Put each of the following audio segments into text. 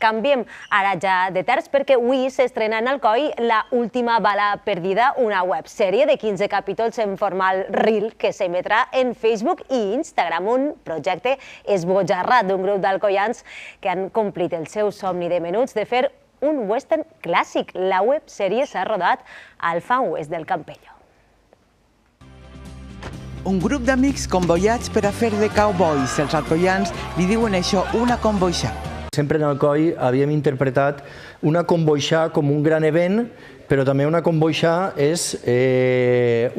canviem ara ja de terç perquè avui s'estrena en Alcoi La última bala perdida, una websèrie de 15 capítols en format reel que s'emetrà en Facebook i Instagram, un projecte esbojarrat d'un grup d'alcoians que han complit el seu somni de menuts de fer un western clàssic. La websèrie s'ha rodat al Fan West del Campello. Un grup d'amics convoiats per a fer de cowboys. Els alcoians li diuen això una convoixà. Sempre en Alcoi havíem interpretat una convoixà com un gran event, però també una convoixà és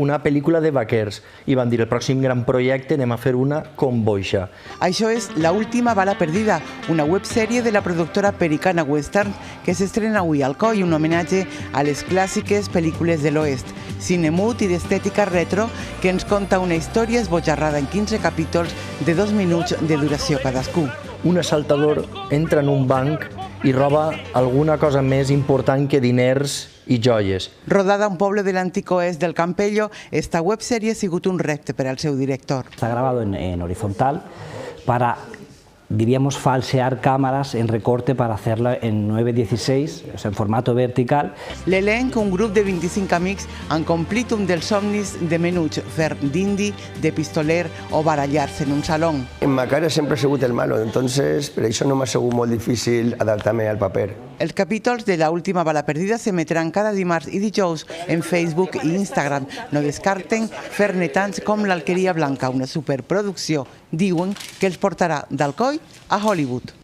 una pel·lícula de vaquers. I van dir, el pròxim gran projecte anem a fer una convoixà. Això és La última bala perdida, una websèrie de la productora Pericana Western que s'estrena avui a Alcoi, un homenatge a les clàssiques pel·lícules de l'Oest. Cine mut i d'estètica retro que ens conta una història esbojarrada en 15 capítols de 2 minuts de duració cadascú. Un assaltador entra en un banc i roba alguna cosa més important que diners i joies. Rodada a un poble de l'antic oest del Campello, esta websèrie ha sigut un repte per al seu director. Está grabado en horizontal para, diríamos, falsear cámaras en recorte para hacerlo en 9:16, o sea, en formato vertical. L'elenc, un grup de 25 amics, han complit un dels somnis de menuts, fer d'indi, de pistoler o barallar-se en un saló. En ma cara sempre he sigut el malo, entonces per això no m'ha sigut molt difícil adaptar-me al paper. Els capítols de La última bala perdida s'emetran cada dimarts i dijous en Facebook i Instagram. No descarten fer-ne tants com l'Alqueria Blanca, una superproducció, diuen, que els portarà d'Alcoi a Hollywood.